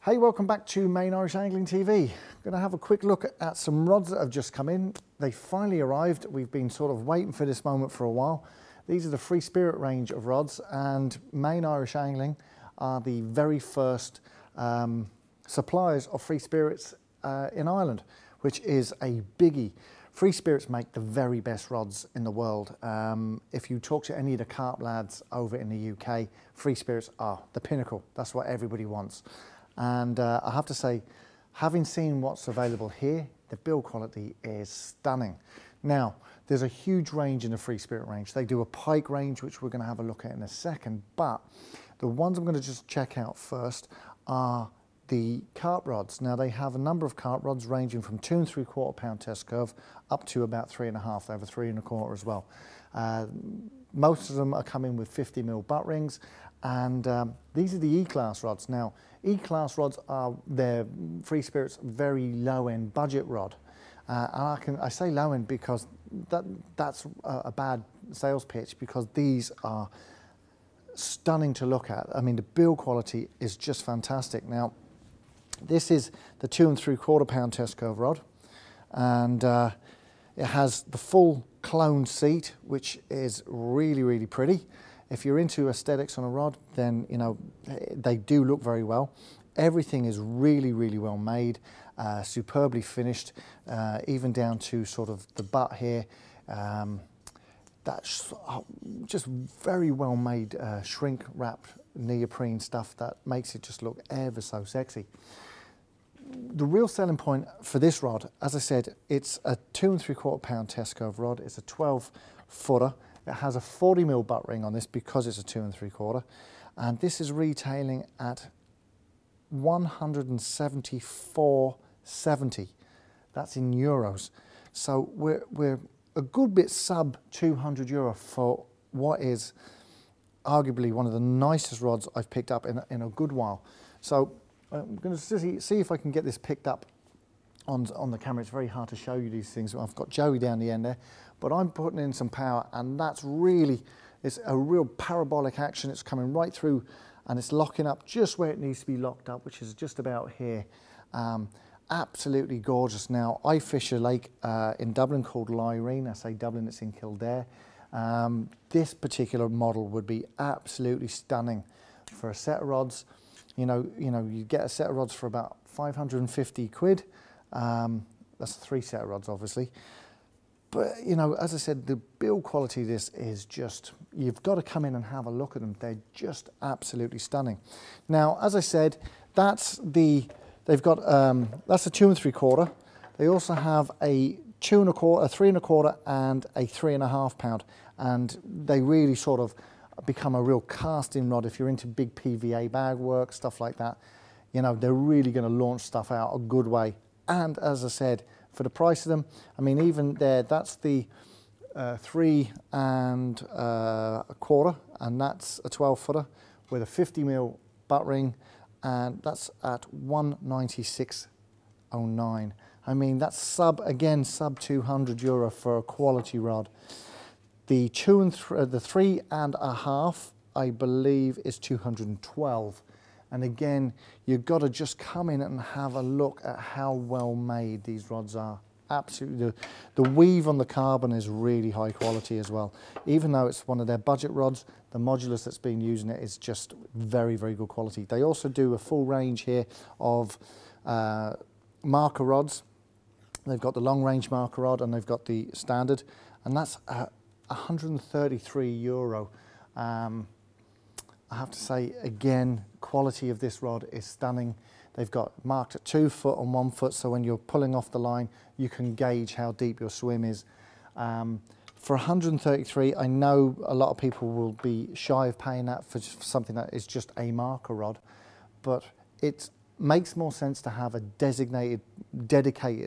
Hey, welcome back to Main Irish Angling TV. Going to have a quick look at some rods that have just come in. They finally arrived. We've been sort of waiting for this moment for a while. These are the FreeSpirit range of rods, and Main Irish Angling are the very first suppliers of FreeSpirits in Ireland, which is a biggie. FreeSpirits make the very best rods in the world. If you talk to any of the carp lads over in the UK, FreeSpirits are the pinnacle. That's what everybody wants. And I have to say, having seen what's available here, the build quality is stunning. Now, there's a huge range in the FreeSpirit range. They do a pike range, which we're going to have a look at in a second, but the ones I'm going to just check out first are the carp rods. Now, they have a number of carp rods ranging from 2 3/4 pound test curve up to about 3.5. They have a 3 1/4 as well. Most of them are coming with 50mm butt rings, and these are the E-class rods. Now, E-class rods are their FreeSpirit's very low-end budget rod. And I say low-end because that's a bad sales pitch, because these are stunning to look at. I mean, the build quality is just fantastic. Now, this is the 2 3/4 pound test curve rod, and it has the full cloned seat, which is really, really pretty. If you're into aesthetics on a rod, then you know they do look very well. Everything is really, really well made, superbly finished, even down to sort of the butt here. That's just very well made shrink wrapped neoprene stuff that makes it just look ever so sexy. The real selling point for this rod, as I said, it's a 2 3/4 pound test curve rod. It's a 12-footer. It has a 40mm butt ring on this because it's a 2 3/4, and this is retailing at $174.70. That's in euros. So we're a good bit sub €200 for what is arguably one of the nicest rods I've picked up in a good while. So I'm going to see if I can get this picked up on the camera. It's very hard to show you these things. I've got Joey down the end there, but I'm putting in some power, and that's really, it's a real parabolic action. It's coming right through, and it's locking up just where it needs to be locked up, which is just about here. Absolutely gorgeous. Now, I fish a lake in Dublin called Lyrene. I say Dublin, it's in Kildare. This particular model would be absolutely stunning for a set of rods. You get a set of rods for about 550 quid. That's 3 set of rods, obviously. But, you know, as I said, the build quality of this is just, you've got to come in and have a look at them. They're just absolutely stunning. Now, as I said, that's the, they've got, that's a 2 3/4. They also have a 2 1/4, a 3 1/4, and a 3.5 pound. And they really sort of become a real casting rod if you're into big PVA bag work, stuff like that. You know, they're really going to launch stuff out a good way. And as I said, for the price of them, I mean, even there, that's the 3 1/4, and that's a 12-footer with a 50mm butt ring, and that's at €196.09. I mean, that's sub €200 for a quality rod. The 3 1/2, I believe, is 212. And again, you've got to just come in and have a look at how well made these rods are. Absolutely. The weave on the carbon is really high quality as well. Even though it's one of their budget rods, the modulus that's been using it is just very, very good quality. They also do a full range here of marker rods. They've got the long range marker rod, and they've got the standard, and that's €133. I have to say, again, quality of this rod is stunning. They've got marked at 2 foot and 1 foot, so when you're pulling off the line, you can gauge how deep your swim is. For 133, I know a lot of people will be shy of paying that for something that is just a marker rod, but it makes more sense to have a dedicated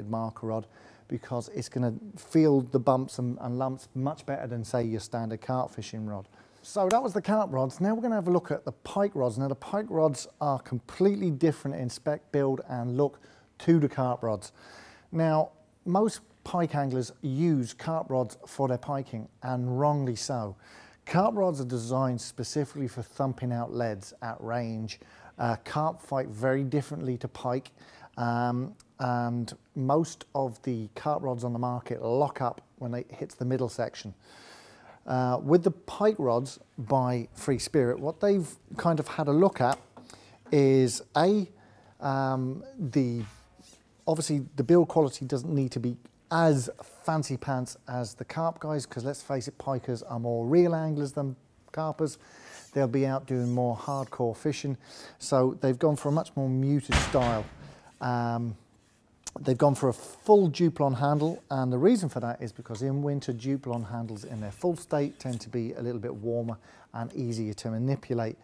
marker rod, because it's going to feel the bumps and lumps much better than, say, your standard carp fishing rod. So that was the carp rods. Now we're going to have a look at the pike rods. Now, the pike rods are completely different in spec, build and look to the carp rods. Now, most pike anglers use carp rods for their piking, and wrongly so. Carp rods are designed specifically for thumping out leads at range, Carp fight very differently to pike, and most of the carp rods on the market lock up when it hits the middle section. With the Pike Rods by FreeSpirit, what they've kind of had a look at is obviously the build quality doesn't need to be as fancy pants as the carp guys, because let's face it, pikers are more reel anglers than carpers. They'll be out doing more hardcore fishing, so they've gone for a much more muted style. They've gone for a full Duplon handle, and the reason for that is because in winter Duplon handles in their full state tend to be a little bit warmer and easier to manipulate.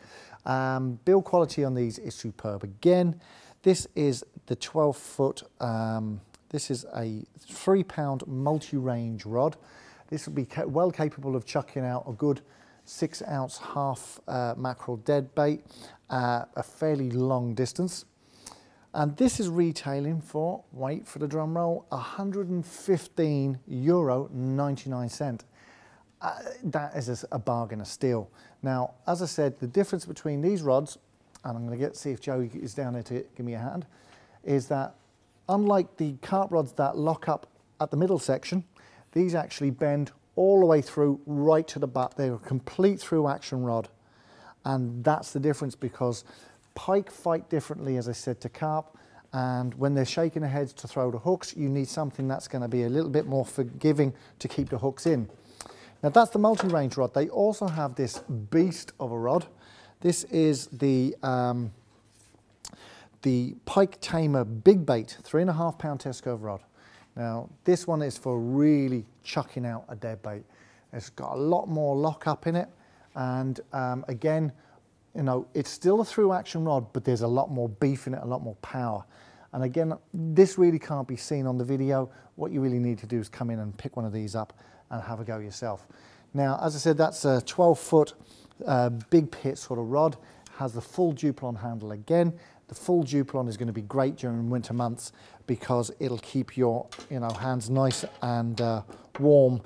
Build quality on these is superb. Again, this is the 12th foot. This is a 3-pound multi-range rod. This will be well capable of chucking out a good 6-ounce half mackerel dead bait a fairly long distance. And this is retailing for, wait for the drum roll, €115.99. That is a bargain, a steal. Now, as I said, the difference between these rods, and I'm going to see if Joey is down there to give me a hand, is that unlike the carp rods that lock up at the middle section, these actually bend all the way through right to the butt. They're a complete through action rod. And that's the difference, because pike fight differently, as I said, to carp, and when they're shaking their heads to throw the hooks, you need something that's going to be a little bit more forgiving to keep the hooks in. Now that's the multi-range rod. They also have this beast of a rod. This is the Pike Tamer Big Bait 3.5-pound test curve rod. Now this one is for really chucking out a dead bait. It's got a lot more lock up in it, and again, you know, it's still a through action rod, but there's a lot more beef in it, a lot more power. And again, this really can't be seen on the video. What you really need to do is come in and pick one of these up and have a go yourself. Now, as I said, that's a 12-foot big pit sort of rod. Has the full Duplon handle again. The full Duplon is going to be great during winter months because it'll keep your hands nice and warm.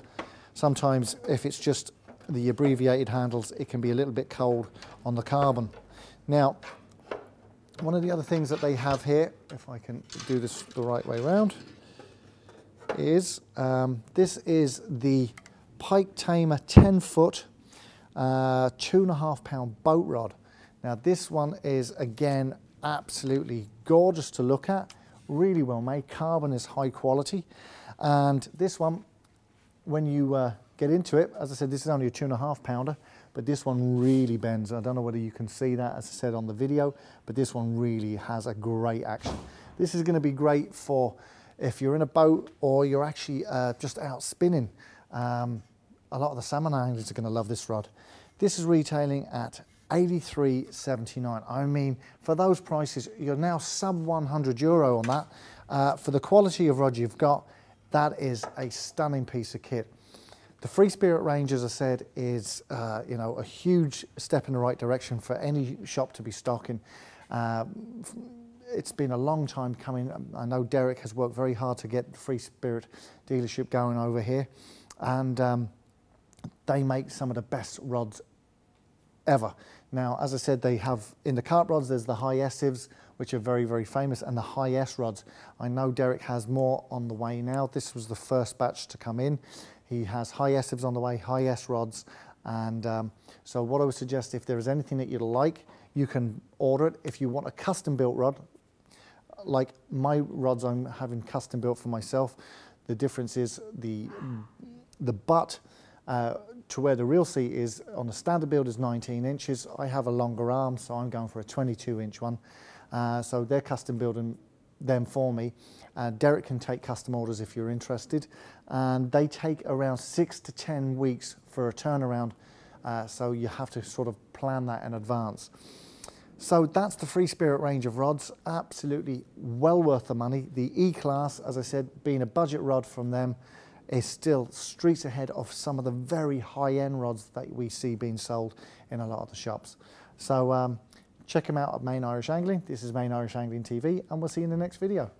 Sometimes if it's just the abbreviated handles, it can be a little bit cold on the carbon. Now, one of the other things that they have here, if I can do this the right way around, is this is the Pike Tamer 10-foot 2.5-pound boat rod. Now this one is again absolutely gorgeous to look at, really well made. Carbon is high quality, and this one, when you get into it, as I said, this is only a 2.5-pounder, but this one really bends. I don't know whether you can see that, as I said on the video, but this one really has a great action. This is going to be great for if you're in a boat or you're actually just out spinning. A lot of the salmon anglers are going to love this rod. This is retailing at €83.79. I mean, for those prices, you're now sub €100 on that. For the quality of rod you've got, that is a stunning piece of kit. The FreeSpirit range, as I said, is a huge step in the right direction for any shop to be stocking. It's been a long time coming. I know Derek has worked very hard to get the FreeSpirit dealership going over here, and they make some of the best rods ever. Now, as I said, they have, in the carp rods, there's the high S-ivs, which are very, very famous, and the high S rods. I know Derek has more on the way now. This was the first batch to come in. He has high S-ivs on the way, high S rods, and so what I would suggest, if there is anything that you'd like, you can order it. If you want a custom built rod, like my rods I'm having custom built for myself, the difference is the butt to where the real seat is on the standard build is 19 inches. I have a longer arm, so I'm going for a 22-inch one. So they're custom building them for me. Derek can take custom orders if you're interested, and they take around 6 to 10 weeks for a turnaround, so you have to sort of plan that in advance. So that's the FreeSpirit range of rods, absolutely well worth the money. The E-Class, as I said, being a budget rod from them, is still streets ahead of some of the very high-end rods that we see being sold in a lot of the shops. So check them out at Main Irish Angling. This is Main Irish Angling TV, and we'll see you in the next video.